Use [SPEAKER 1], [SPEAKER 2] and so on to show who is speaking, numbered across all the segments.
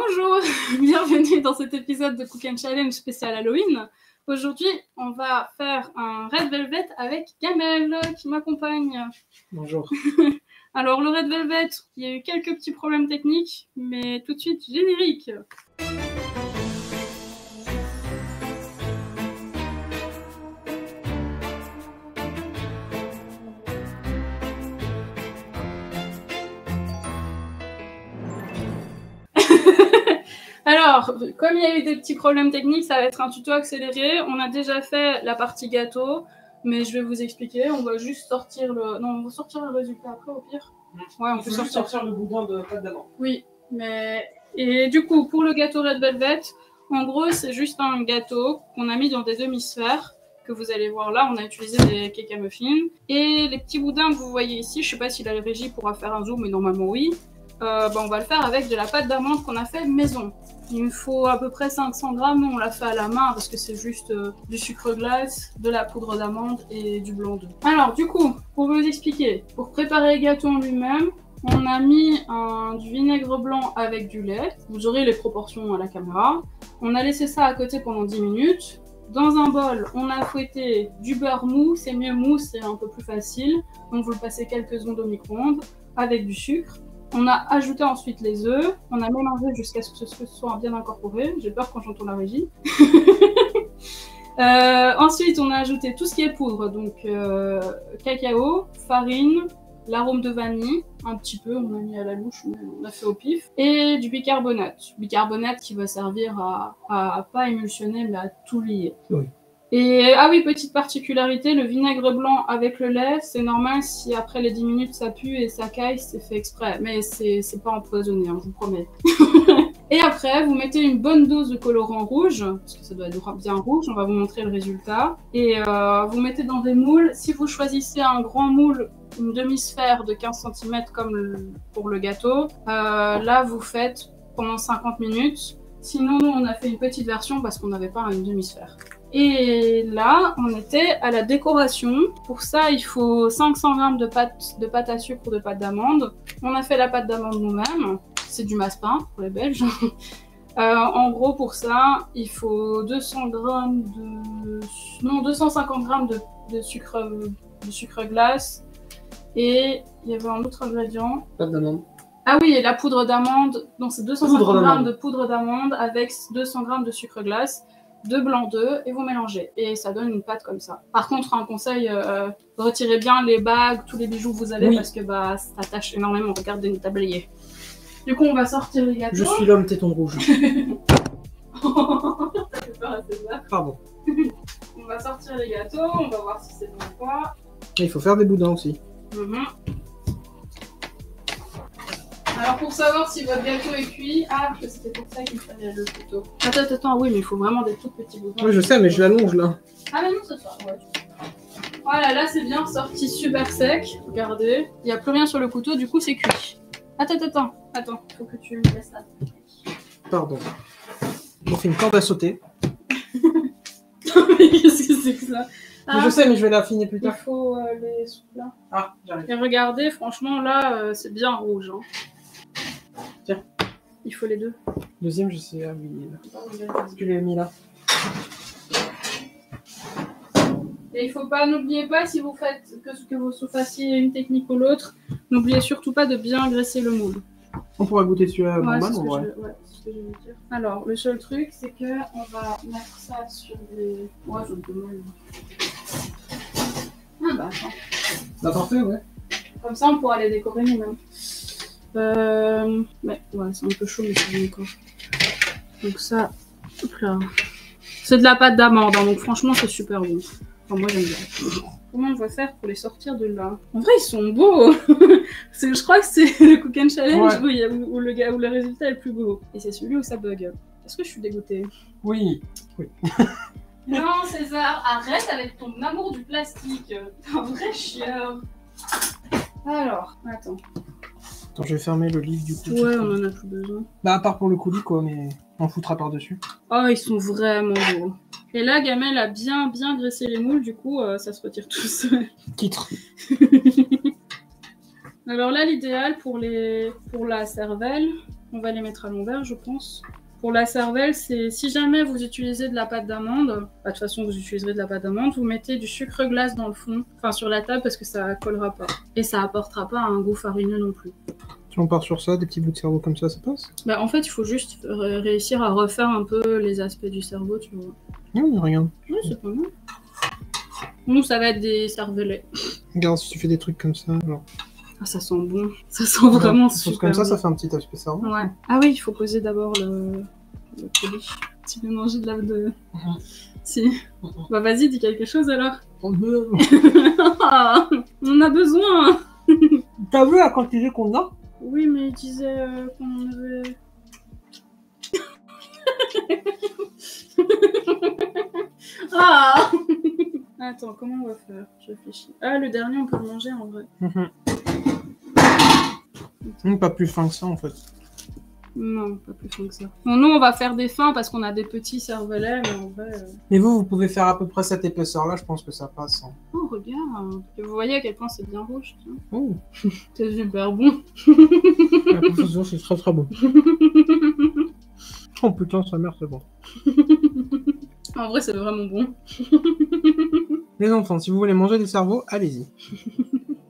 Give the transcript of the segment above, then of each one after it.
[SPEAKER 1] Bonjour, bienvenue dans cet épisode de Cook and Challenge spécial Halloween. Aujourd'hui, on va faire un Red Velvet avec Gamel qui m'accompagne.
[SPEAKER 2] Bonjour.
[SPEAKER 1] Alors le Red Velvet, il y a eu quelques petits problèmes techniques, mais tout de suite, générique. Alors, comme il y a eu des petits problèmes techniques, ça va être un tuto accéléré. On a déjà fait la partie gâteau, mais je vais vous expliquer. On va juste sortir le... Non, on va sortir le résultat après, au pire. Ouais, on peut
[SPEAKER 2] sortir le boudin de pâte d'amande.
[SPEAKER 1] Oui, mais... Et du coup, pour le gâteau Red Velvet, en gros, c'est juste un gâteau qu'on a mis dans des demi-sphères, que vous allez voir là. On a utilisé des cakes à muffins. Et les petits boudins que vous voyez ici, je sais pas si la régie pourra faire un zoom, mais normalement oui. On va le faire avec de la pâte d'amande qu'on a fait maison. Il me faut à peu près 500 grammes, on l'a fait à la main parce que c'est juste du sucre glace, de la poudre d'amande et du blanc d'œuf. Alors du coup, pour vous expliquer, pour préparer le gâteau en lui-même, on a mis du vinaigre blanc avec du lait. Vous aurez les proportions à la caméra. On a laissé ça à côté pendant 10 minutes. Dans un bol, on a fouetté du beurre mou, c'est mieux mou, c'est un peu plus facile. Donc vous le passez quelques secondes au micro-ondes avec du sucre. On a ajouté ensuite les œufs, on a mélangé jusqu'à ce que ce soit bien incorporé. J'ai peur quand j'entends la régie. Ensuite, on a ajouté tout ce qui est poudre, donc cacao, farine, l'arôme de vanille, un petit peu, on a mis à la louche, on a fait au pif, et du bicarbonate. Bicarbonate qui va servir à pas émulsionner, mais à tout lier.
[SPEAKER 2] Oui.
[SPEAKER 1] Et ah oui, petite particularité, le vinaigre blanc avec le lait, c'est normal si après les 10 minutes ça pue et ça caille, c'est fait exprès. Mais c'est pas empoisonné, hein, je vous promets. Et après, vous mettez une bonne dose de colorant rouge, parce que ça doit être bien rouge, on va vous montrer le résultat. Et vous mettez dans des moules. Si vous choisissez un grand moule, une demi-sphère de 15 cm comme pour le gâteau, là vous faites pendant 50 minutes. Sinon, nous, on a fait une petite version parce qu'on n'avait pas une demi-sphère. Et là, on était à la décoration. Pour ça, il faut 500 g de pâte à sucre ou de pâte d'amande. On a fait la pâte d'amande nous-mêmes. C'est du massepain pour les Belges. En gros, pour ça, il faut 250 g de sucre glace. Et il y avait un autre ingrédient.
[SPEAKER 2] Pâte d'amande.
[SPEAKER 1] Ah oui, et la poudre d'amande. Donc c'est 250 g de poudre d'amande avec 200 g de sucre glace. De blanc d'œuf et vous mélangez et ça donne une pâte comme ça. Par contre, un conseil, retirez bien les bagues, tous les bijoux que vous avez parce que ça tâche énormément. Regardez le tablier. Du coup, on va sortir les gâteaux.
[SPEAKER 2] Je suis l'homme téton rouge.
[SPEAKER 1] Ça fait peur à César.
[SPEAKER 2] Pardon.
[SPEAKER 1] On va sortir les gâteaux, on va voir si c'est bon ou pas.
[SPEAKER 2] Il faut faire des boudins aussi.
[SPEAKER 1] Alors pour savoir si votre gâteau est cuit, c'était pour ça qu'il fallait le couteau. Attends, oui, mais il faut vraiment des tout petits boudins.
[SPEAKER 2] Oui, je sais, mais je l'allonge là.
[SPEAKER 1] Ah mais non, c'est ça, ouais. Voilà, là c'est bien sorti super sec. Regardez, il n'y a plus rien sur le couteau, du coup c'est cuit. Attends, faut que tu me laisses ça.
[SPEAKER 2] Pardon. On fait une corde à sauter.
[SPEAKER 1] Mais qu'est-ce que c'est que ça?
[SPEAKER 2] Je sais, mais je vais l'affiner plus tard.
[SPEAKER 1] Il faut les soupes là.
[SPEAKER 2] Ah, j'arrive.
[SPEAKER 1] Et regardez, franchement là, c'est bien rouge. Hein.
[SPEAKER 2] Tiens.
[SPEAKER 1] Il faut les deux.
[SPEAKER 2] Deuxième, je sais. Ah oui, là. Tu l'as mis là.
[SPEAKER 1] Et il faut pas, n'oubliez pas, si vous faites que vous fassiez une technique ou l'autre, n'oubliez surtout pas de bien graisser le moule.
[SPEAKER 2] On pourra goûter celui-là normal,
[SPEAKER 1] c'est ce que
[SPEAKER 2] ouais.
[SPEAKER 1] c'est ce que je veux dire. Alors, le seul truc, c'est que on va mettre ça sur des... Ouais, je me demande. Ah bah attends.
[SPEAKER 2] Bah parfait, ouais.
[SPEAKER 1] Comme ça, on pourra les décorer nous-mêmes. Mais ouais, c'est un peu chaud, mais c'est bon encore. Donc ça, hop là. C'est de la pâte d'amande, hein, donc franchement, c'est super bon. Enfin, moi, j'aime bien. Comment on va faire pour les sortir de là? En vrai, ils sont beaux. Je crois que c'est le Cook and Challenge où le résultat est le plus beau. Et c'est celui où ça bug. Est-ce que je suis dégoûtée?
[SPEAKER 2] Oui.
[SPEAKER 1] Non, César, arrête avec ton amour du plastique. T'es un vrai chieur. Alors, attends.
[SPEAKER 2] Attends, je vais fermer le livre du coup.
[SPEAKER 1] Ouais, on en a plus besoin.
[SPEAKER 2] Bah, à part pour le coulis, quoi, mais on foutra par-dessus.
[SPEAKER 1] Oh, ils sont vraiment beaux. Et là, Gamel a bien graissé les moules, du coup, ça se retire tout seul.
[SPEAKER 2] Titre.
[SPEAKER 1] Alors là, l'idéal pour la cervelle, on va les mettre à l'envers, je pense. Pour la cervelle, c'est si jamais vous utilisez de la pâte d'amande, de toute façon vous utiliserez de la pâte d'amande, vous mettez du sucre glace dans le fond, enfin sur la table parce que ça collera pas. Et ça apportera pas un goût farineux non plus.
[SPEAKER 2] Si on part sur ça, des petits bouts de cerveau comme ça passe?
[SPEAKER 1] Bah, en fait, il faut juste réussir à refaire un peu les aspects du cerveau, tu vois.
[SPEAKER 2] Non, regarde.
[SPEAKER 1] Ouais, c'est pas mal. Nous, ça va être des cervelets.
[SPEAKER 2] Regarde, si tu fais des trucs comme ça, alors.
[SPEAKER 1] Ah, ça sent bon. Ça sent vraiment super
[SPEAKER 2] comme ça,
[SPEAKER 1] bon.
[SPEAKER 2] ça fait un petit aspect cerveau.
[SPEAKER 1] Ouais. Ah oui, il faut poser d'abord le colis. Tu veux manger de la... Si. Bah vas-y, dis quelque chose alors. Ah, on a besoin.
[SPEAKER 2] T'as vu la quantité qu'on a?
[SPEAKER 1] Oui, mais il disait qu'on en avait... Ah. Attends, comment on va faire? Je réfléchis. Ah, le dernier, on peut le manger en vrai.
[SPEAKER 2] Pas plus fin que ça en fait.
[SPEAKER 1] Non, pas plus fin que ça. Bon, nous, on va faire des fins parce qu'on a des petits cervelets, mais en vrai...
[SPEAKER 2] Mais vous pouvez faire à peu près cette épaisseur-là, je pense que ça passe. Hein.
[SPEAKER 1] Oh, regarde. Et vous voyez à quel point c'est bien rouge. Tiens.
[SPEAKER 2] Oh.
[SPEAKER 1] C'est super bon.
[SPEAKER 2] La confusion, c'est très très bon. Oh putain, sa mère, c'est bon.
[SPEAKER 1] En vrai, c'est vraiment bon.
[SPEAKER 2] Les enfants, si vous voulez manger des cerveaux, allez-y.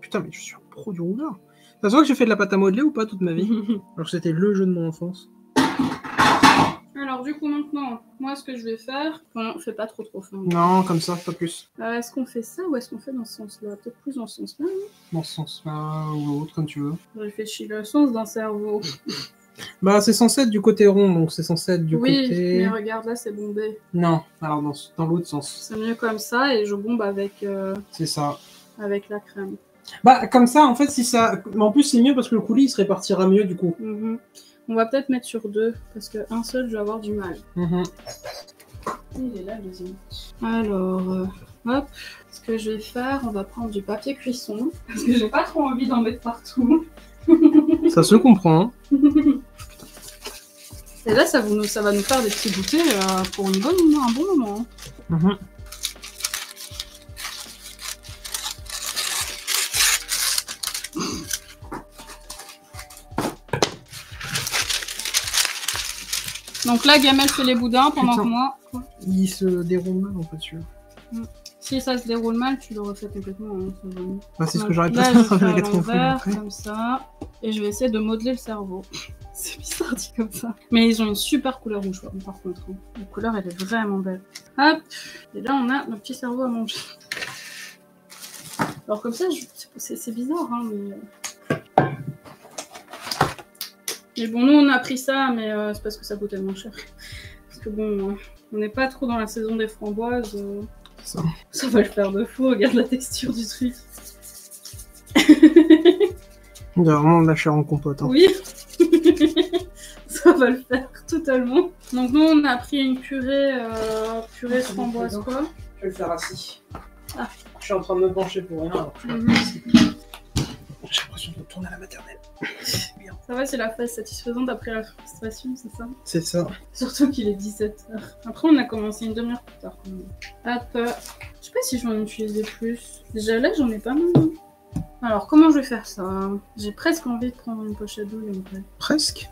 [SPEAKER 2] Putain, mais je suis un pro du rouleur. Ça se voit que j'ai fait de la pâte à modeler ou pas toute ma vie? Alors c'était le jeu de mon enfance.
[SPEAKER 1] Alors du coup maintenant, moi ce que je vais faire... Enfin, fais pas trop fin.
[SPEAKER 2] Non, comme ça, pas plus.
[SPEAKER 1] Est-ce qu'on fait ça ou est-ce qu'on fait dans ce sens-là? Peut-être plus dans ce sens-là.
[SPEAKER 2] Dans ce sens-là ou l'autre, comme tu veux.
[SPEAKER 1] Je réfléchis le sens d'un cerveau.
[SPEAKER 2] Bah c'est censé être du côté rond, donc c'est censé être du côté...
[SPEAKER 1] Oui, mais regarde là c'est bombé.
[SPEAKER 2] Non, alors dans l'autre sens.
[SPEAKER 1] C'est mieux comme ça et je bombe avec...
[SPEAKER 2] C'est ça.
[SPEAKER 1] Avec la crème.
[SPEAKER 2] Bah comme ça, en fait, si ça... Mais en plus c'est mieux parce que le coulis il se répartira mieux du coup.
[SPEAKER 1] On va peut-être mettre sur 2, parce qu'un seul, je vais avoir du mal. Il est là, le deuxième. Alors, hop, ce que je vais faire, on va prendre du papier cuisson, parce que j'ai pas trop envie d'en mettre partout.
[SPEAKER 2] Ça se comprend. Hein.
[SPEAKER 1] Et là, ça va nous faire des petits goûters pour un bon moment. Donc là, Gamel fait les boudins pendant que moi... Quoi
[SPEAKER 2] il se déroule mal en fait, celui-là.
[SPEAKER 1] Si ça se déroule mal, tu le refais complètement. Hein,
[SPEAKER 2] bah, c'est ce que j'aurais
[SPEAKER 1] pas
[SPEAKER 2] fait
[SPEAKER 1] faire
[SPEAKER 2] la quatrième fois.
[SPEAKER 1] Comme ça. Et je vais essayer de modeler le cerveau. C'est bizarre dit comme ça. Mais ils ont une super couleur rouge, par contre. Hein. La couleur, elle est vraiment belle. Hop. Et là, on a nos petits cerveaux à manger. Alors comme ça, c'est bizarre, hein, mais... Mais bon, nous, on a pris ça, mais c'est parce que ça coûte tellement cher. Parce que bon, on n'est pas trop dans la saison des framboises. Ça va le faire de fou, regarde la texture du truc.
[SPEAKER 2] On a vraiment de la chair en compote. Hein.
[SPEAKER 1] Oui. Ça va le faire totalement. Donc nous, on a pris une purée de framboise, quoi.
[SPEAKER 2] Je vais le faire assis.
[SPEAKER 1] Ah.
[SPEAKER 2] Je suis en train de me pencher pour rien, alors je j'ai l'impression de retourner à la maternelle.
[SPEAKER 1] Ça va, c'est la phase satisfaisante après la frustration, c'est ça?
[SPEAKER 2] C'est ça.
[SPEAKER 1] Surtout qu'il est 17h. Après, on a commencé une demi-heure plus tard. Quand même. Hop. Je sais pas si je vais en utiliser plus. Déjà là, j'en ai pas mal. Alors, comment je vais faire ça? J'ai presque envie de prendre une pochette douille en fait.
[SPEAKER 2] Presque.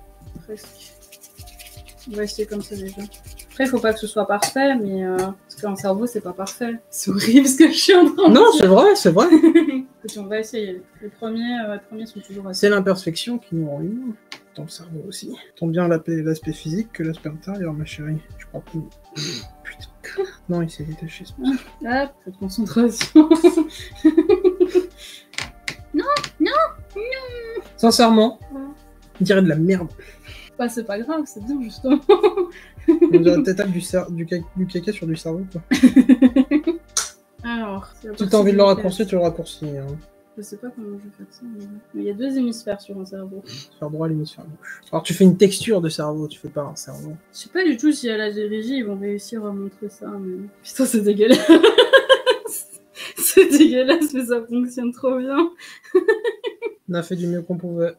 [SPEAKER 1] On va essayer comme ça déjà. Après, il faut pas que ce soit parfait, mais parce qu'un cerveau, c'est pas parfait. C'est horrible ce que je suis en train de
[SPEAKER 2] dire. Non, c'est vrai.
[SPEAKER 1] Écoute, on va essayer. Les premiers sont toujours assez...
[SPEAKER 2] C'est l'imperfection qui nous rend humains. Dans le cerveau aussi. Tant bien l'aspect physique que l'aspect intérieur, ma chérie. Je crois que... Putain. Non, il s'est détaché.
[SPEAKER 1] Hop, cette concentration. Non.
[SPEAKER 2] Sincèrement, on dirait de la merde.
[SPEAKER 1] Bah, c'est pas grave, c'est bien justement.
[SPEAKER 2] On dirait peut-être du caca sur du cerveau, quoi.
[SPEAKER 1] Alors,
[SPEAKER 2] si t'as envie de le raccourcir, tu le raccourcis. Hein.
[SPEAKER 1] Je sais pas comment je vais faire ça, mais il y a 2 hémisphères sur un cerveau.
[SPEAKER 2] L'hémisphère droit et l'hémisphère gauche. Alors tu fais une texture de cerveau, tu fais pas un cerveau.
[SPEAKER 1] Je sais pas du tout si à la régie ils vont réussir à montrer ça, mais... Putain, c'est dégueulasse. C'est dégueulasse, mais ça fonctionne trop bien.
[SPEAKER 2] On a fait du mieux qu'on pouvait.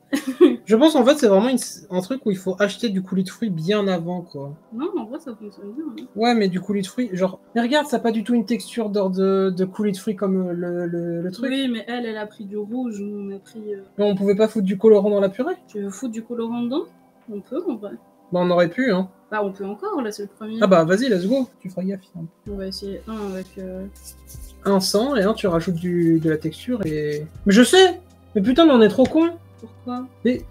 [SPEAKER 2] Je pense en fait c'est vraiment un truc où il faut acheter du coulis de fruits bien avant, quoi.
[SPEAKER 1] Non, en vrai ça fonctionne bien. Hein.
[SPEAKER 2] Ouais, mais du coulis de fruits, genre... Mais regarde, ça n'a pas du tout une texture de coulis de fruits comme le truc.
[SPEAKER 1] Oui, mais elle a pris du rouge, nous on a pris...
[SPEAKER 2] Mais on pouvait pas foutre du colorant dans la purée?
[SPEAKER 1] Tu veux foutre du colorant dedans? On peut en vrai.
[SPEAKER 2] Bah, on aurait pu, hein.
[SPEAKER 1] Bah, on peut encore, là, c'est le premier.
[SPEAKER 2] Ah bah, vas-y, let's go. Tu feras gaffe. Hein.
[SPEAKER 1] On va essayer un avec...
[SPEAKER 2] Un sang, et un, tu rajoutes de la texture, et... Mais je sais. Mais putain, mais on est trop con.
[SPEAKER 1] Pourquoi?
[SPEAKER 2] Mais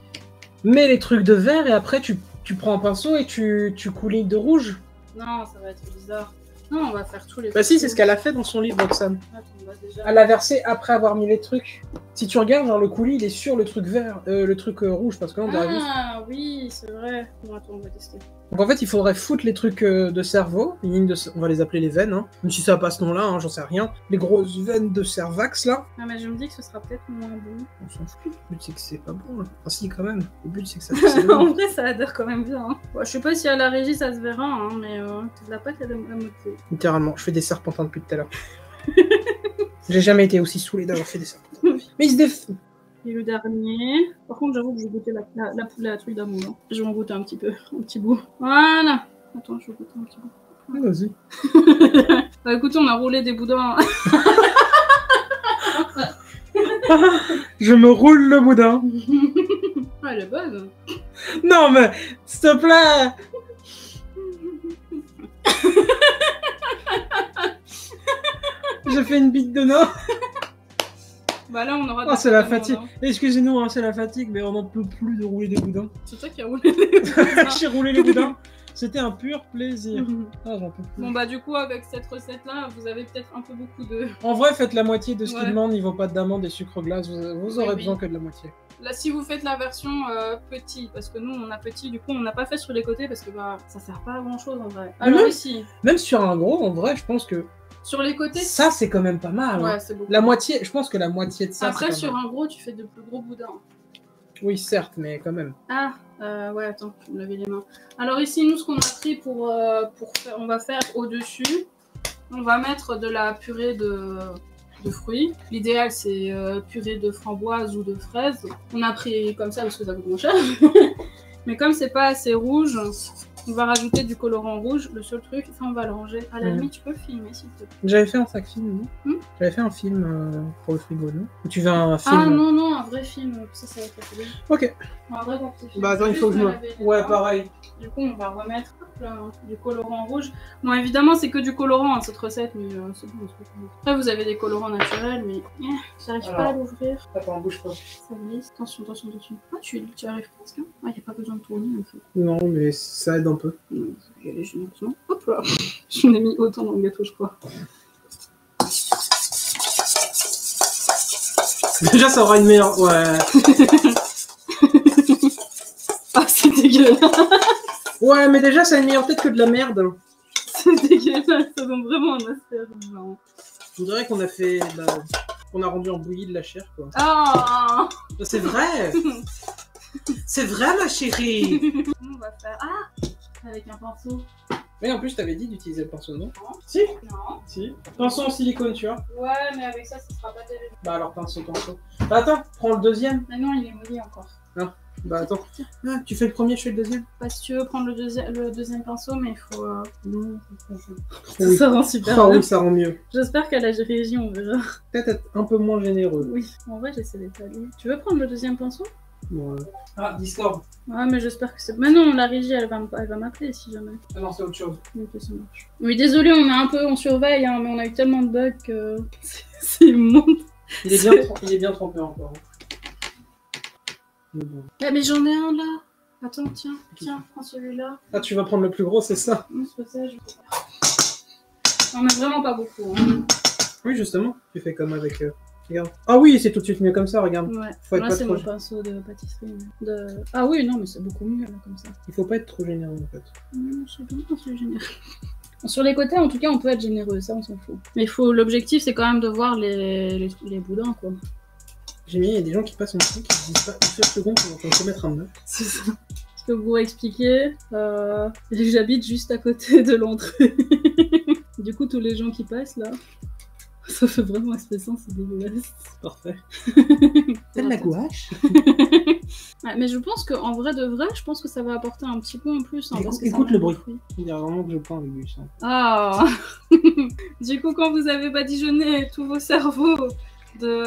[SPEAKER 2] mets les trucs de vert, et après, tu prends un pinceau, et tu coulis de rouge.
[SPEAKER 1] Non, ça va être bizarre. Non, on va faire tous les...
[SPEAKER 2] Bah si, c'est ce qu'elle a fait dans son livre, Roxane.
[SPEAKER 1] Attends, on va déjà...
[SPEAKER 2] Elle l'a versé après avoir mis les trucs. Si tu regardes, genre le coulis, il est sur le truc vert, le truc rouge, parce que là, on dirait juste...
[SPEAKER 1] Ah, oui, c'est vrai. Bon, attends, on va tester.
[SPEAKER 2] Donc en fait, il faudrait foutre les trucs de cerveau, les lignes de... on va les appeler les veines, hein. Même si ça passe ce nom-là, hein, j'en sais rien. Les grosses veines de cervax, là.
[SPEAKER 1] Ah, mais je me dis que ce sera peut-être moins bon.
[SPEAKER 2] On s'en fout, le but c'est que c'est pas bon, là. Enfin si, quand même. Le but c'est que ça c'est bon.
[SPEAKER 1] En vrai, ça a l'air quand même bien. Hein. Ouais, je sais pas si à la régie ça se verra, hein, mais c'est de la pâte à moitié.
[SPEAKER 2] Littéralement, je fais des serpentins depuis tout à l'heure. J'ai jamais été aussi saoulé d'avoir fait des serpentins. Mais il se défend.
[SPEAKER 1] Et le dernier. Par contre, j'avoue que je vais goûter la truc d'amour. Hein. Je vais en goûter un petit peu, un petit bout. Voilà. Attends, je vais goûter un petit bout.
[SPEAKER 2] Oui, vas-y.
[SPEAKER 1] Bah écoutez, on a roulé des boudins.
[SPEAKER 2] Je me roule le boudin.
[SPEAKER 1] Ah, elle est bonne.
[SPEAKER 2] Non mais, s'il te plaît. J'ai fait une bite de noix.
[SPEAKER 1] Bah là, on aura...
[SPEAKER 2] Oh, c'est la fatigue. Excusez-nous, hein, c'est la fatigue, mais on n'en peut plus de rouler des boudins.
[SPEAKER 1] C'est toi qui as roulé les boudins.
[SPEAKER 2] J'ai roulé les boudins. C'était un pur plaisir. Ah, j'en peux plus.
[SPEAKER 1] Bon bah du coup, avec cette recette-là, vous avez peut-être un peu beaucoup de...
[SPEAKER 2] En vrai, faites la moitié de ce qu'il
[SPEAKER 1] Ouais.
[SPEAKER 2] demande, niveau pâte d'amande et sucre glace. Vous aurez
[SPEAKER 1] Oui,
[SPEAKER 2] besoin
[SPEAKER 1] oui.
[SPEAKER 2] que de la moitié.
[SPEAKER 1] Là, si vous faites la version petit, parce que nous, on a petit, du coup, on n'a pas fait sur les côtés, parce que bah, ça sert pas à grand-chose, en vrai.
[SPEAKER 2] Mais
[SPEAKER 1] Alors
[SPEAKER 2] même-
[SPEAKER 1] ici,
[SPEAKER 2] Même sur un gros, en vrai, je pense que
[SPEAKER 1] sur les côtés,
[SPEAKER 2] ça, c'est quand même pas mal. hein.
[SPEAKER 1] ouais, c'est beaucoup.
[SPEAKER 2] La moitié, je pense que la moitié de ça,
[SPEAKER 1] Après,
[SPEAKER 2] c'est
[SPEAKER 1] sur
[SPEAKER 2] pas mal.
[SPEAKER 1] un gros, tu fais de plus gros boudins.
[SPEAKER 2] Oui, certes, mais quand même.
[SPEAKER 1] Ah, ouais, attends, je vais me laver les mains. Alors ici, nous, ce qu'on a pris pour faire, on va faire au-dessus, on va mettre de la purée de fruits. L'idéal, c'est purée de framboise ou de fraises. On a pris comme ça parce que ça coûte moins cher. Mais comme c'est pas assez rouge, on va rajouter du colorant rouge. Le seul truc, ça, on va le ranger. À la
[SPEAKER 2] Mhm.
[SPEAKER 1] limite, tu peux le filmer, s'il te plaît.
[SPEAKER 2] J'avais fait un sac film, non
[SPEAKER 1] Hmm
[SPEAKER 2] J'avais fait un film pour le frigo, non Ou tu veux un film
[SPEAKER 1] Ah non, non, un vrai film. Ça va être facile.
[SPEAKER 2] Ok.
[SPEAKER 1] Un vrai petit film.
[SPEAKER 2] Bah attends, il faut que je me...
[SPEAKER 1] laver les
[SPEAKER 2] Ouais,
[SPEAKER 1] mains.
[SPEAKER 2] pareil.
[SPEAKER 1] Du coup, on va remettre hop là, du colorant rouge. Bon, évidemment, c'est que du colorant, hein, cette recette, mais c'est bon. Après, vous avez des colorants naturels, mais j'arrive pas à l'ouvrir.
[SPEAKER 2] Attends, bouge pas.
[SPEAKER 1] Ça glisse. Attention, attention, attention. Ah, tu arrives presque. Hein. Ah, il n'y a pas besoin de tourner, en fait.
[SPEAKER 2] Non, mais ça aide un peu.
[SPEAKER 1] Non, je vais aller gentiment. Hop là. J'en ai mis autant dans le gâteau, je crois.
[SPEAKER 2] Déjà, ça aura une meilleure... Ouais.
[SPEAKER 1] Ah, c'est dégueulasse.
[SPEAKER 2] Ouais, mais déjà, ça a une meilleure tête que de la merde.
[SPEAKER 1] C'est dégueulasse. Ça donne vraiment un aspect marrant.
[SPEAKER 2] On dirait qu'on a fait... On a rendu en bouillie de la chair, quoi.
[SPEAKER 1] Ah.
[SPEAKER 2] C'est vrai. C'est vrai, ma chérie.
[SPEAKER 1] On va faire... Ah, avec un pinceau.
[SPEAKER 2] Mais en plus, je t'avais dit d'utiliser le pinceau, non?
[SPEAKER 1] Non.
[SPEAKER 2] Si.
[SPEAKER 1] Non.
[SPEAKER 2] Si. Pinceau en silicone, tu vois.
[SPEAKER 1] Ouais, mais avec ça, ça sera pas terrible.
[SPEAKER 2] Bah alors, pinceau. Bah attends, prends le deuxième.
[SPEAKER 1] Mais non, il est mouillé encore.
[SPEAKER 2] Bah attends. Ah, tu fais le premier, je fais le deuxième.
[SPEAKER 1] Bah, si tu veux prendre le deuxième pinceau, mais il faut...
[SPEAKER 2] Non.
[SPEAKER 1] Ça, ça rend super
[SPEAKER 2] Ah
[SPEAKER 1] bien.
[SPEAKER 2] oui, ça rend mieux.
[SPEAKER 1] J'espère qu'à la régie, on verra.
[SPEAKER 2] Peut-être être un peu moins généreux.
[SPEAKER 1] Oui. En vrai, j'essaie d'étaler. Tu veux prendre le deuxième pinceau?
[SPEAKER 2] Ouais. Ah, Discord.
[SPEAKER 1] Ouais, mais j'espère que c'est... Mais non, la régie, elle va m'appeler si jamais.
[SPEAKER 2] Ah non, c'est autre chose.
[SPEAKER 1] Ok, ça marche. Oui, désolé, on est un peu... On surveille, hein, mais on a eu tellement de bugs que... c'est immonde.
[SPEAKER 2] Il est bien trempé encore. Mais bon.
[SPEAKER 1] Ah, mais j'en ai un, là. Attends, tiens, prends celui-là.
[SPEAKER 2] Ah, tu vas prendre le plus gros, c'est ça?
[SPEAKER 1] Non, c'est pas ça, je vais... Non, mais vraiment pas beaucoup. Hein.
[SPEAKER 2] Oui, justement. Tu fais comme avec... Regarde. Ah oui, c'est tout de suite mieux comme ça, regarde.
[SPEAKER 1] Ouais.
[SPEAKER 2] Faut être
[SPEAKER 1] Là,
[SPEAKER 2] pas
[SPEAKER 1] c'est
[SPEAKER 2] trop...
[SPEAKER 1] mon pinceau de pâtisserie. Ah oui, non, mais c'est beaucoup mieux, là, comme ça.
[SPEAKER 2] Il faut pas être trop généreux, en fait.
[SPEAKER 1] Non, c'est bon, c'est généreux. Sur les côtés, en tout cas, on peut être généreux, ça, on s'en fout. Mais l'objectif, c'est quand même de voir les boudins, quoi.
[SPEAKER 2] J'ai mis, il y a des gens qui passent en dessous qui se disent pas une seule seconde qu'on peut mettre un œuf.
[SPEAKER 1] C'est ça. Je peux vous expliquer. J'habite juste à côté de l'entrée. Du coup, tous les gens qui passent, là, ça fait vraiment espècent, c'est dégueulasse.
[SPEAKER 2] Parfait. C'est de la gouache.
[SPEAKER 1] Ouais, mais je pense qu'en vrai de vrai, je pense que ça va apporter un petit peu en plus. Hein, parce que
[SPEAKER 2] Écoute
[SPEAKER 1] ça
[SPEAKER 2] le
[SPEAKER 1] rend
[SPEAKER 2] bruit.
[SPEAKER 1] fruit.
[SPEAKER 2] Il y a vraiment que je prends avec du sang.
[SPEAKER 1] Ah. Du coup, quand vous avez badigeonné tous vos cerveaux de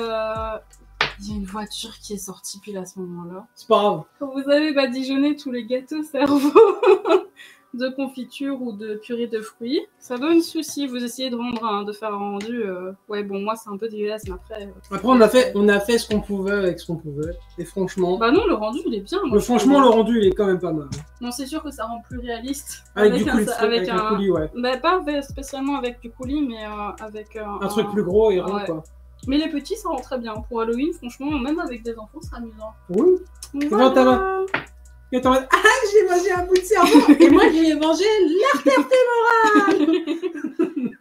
[SPEAKER 1] Il y a une voiture qui est sortie pile à ce moment-là.
[SPEAKER 2] C'est pas grave.
[SPEAKER 1] Quand vous avez badigeonné tous les gâteaux cerveau de confiture ou de purée de fruits, ça donne souci. Vous essayez de de faire un rendu. Ouais, bon, moi c'est un peu dégueulasse, mais après.
[SPEAKER 2] Après, on a fait ce qu'on pouvait avec ce qu'on pouvait. Et franchement.
[SPEAKER 1] Bah non, le rendu il est bien. Moi,
[SPEAKER 2] franchement, le rendu il est quand même pas mal.
[SPEAKER 1] Non, c'est sûr que ça rend plus réaliste.
[SPEAKER 2] Avec du coulis, avec un coulis, ouais.
[SPEAKER 1] Bah, pas spécialement avec du coulis, mais avec
[SPEAKER 2] un truc plus gros et rond, quoi.
[SPEAKER 1] Mais les petits, ça rend très bien. Pour Halloween, franchement, même avec des enfants, c'est amusant.
[SPEAKER 2] Oui.
[SPEAKER 1] Voilà.
[SPEAKER 2] T'es en mode, ah, j'ai mangé un bout de cerveau et moi j'ai mangé l'artère fémorale.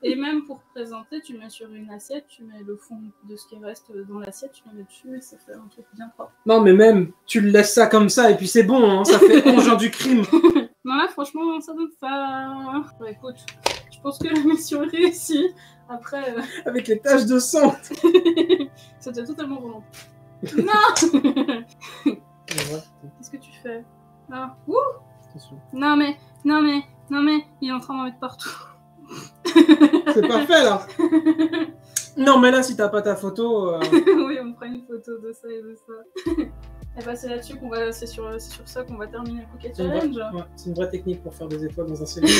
[SPEAKER 1] Et même pour présenter, tu mets sur une assiette, tu mets le fond de ce qui reste dans l'assiette, tu le mets dessus et ça fait un truc bien propre.
[SPEAKER 2] Non, mais même, tu le laisses ça comme ça et puis c'est bon, hein, ça fait genre du crime.
[SPEAKER 1] Non, là, franchement, ça donne ça. Bah, écoute, je pense que la mission est réussie. Après.
[SPEAKER 2] Avec les taches de sang.
[SPEAKER 1] C'était totalement volontaire. Non. Qu'est-ce que tu fais? Ah. Ouh.
[SPEAKER 2] Attention.
[SPEAKER 1] Non mais, il est en train d'en mettre partout.
[SPEAKER 2] C'est parfait là. Non mais là si t'as pas ta photo.
[SPEAKER 1] Oui, on prend une photo de ça et de ça. Et bah c'est là-dessus qu'on va, c'est sur ça qu'on va terminer le Cookie Challenge.
[SPEAKER 2] Ouais, c'est une vraie technique pour faire des étoiles dans un cylindre.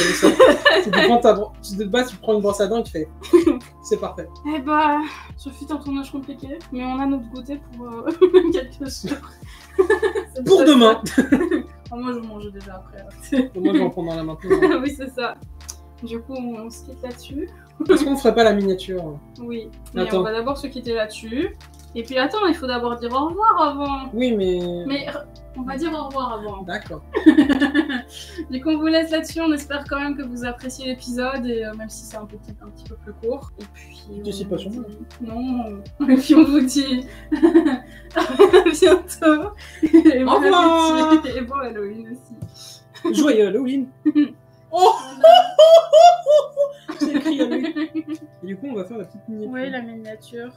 [SPEAKER 2] De base tu prends une brosse à dents et tu fais. C'est parfait.
[SPEAKER 1] Et bah, ce fut un tournage compliqué, mais on a notre goûter pour quelques jours.
[SPEAKER 2] Pour demain.
[SPEAKER 1] Oh, moi je vais manger déjà après.
[SPEAKER 2] Moi je vais en prendre dans la main maintenant.
[SPEAKER 1] Oui c'est ça. Du coup on se quitte là-dessus.
[SPEAKER 2] Est-ce qu'on ferait pas la miniature?
[SPEAKER 1] Oui, mais on va d'abord se quitter là-dessus. Et puis attends, il faut d'abord dire au revoir avant.
[SPEAKER 2] Oui mais...
[SPEAKER 1] Mais on va dire au revoir avant.
[SPEAKER 2] D'accord.
[SPEAKER 1] Du coup on vous laisse là-dessus, on espère quand même que vous appréciez l'épisode, et même si c'est un petit peu plus court. Et puis...
[SPEAKER 2] Tu sais pas sur moi.
[SPEAKER 1] Non. Et puis on vous dit à bientôt. Et
[SPEAKER 2] au revoir.
[SPEAKER 1] Et bon Halloween aussi.
[SPEAKER 2] Joyeux Halloween. Oh. J'ai écrit Halloween. Et du coup on va faire la petite miniature.
[SPEAKER 1] Oui, la miniature.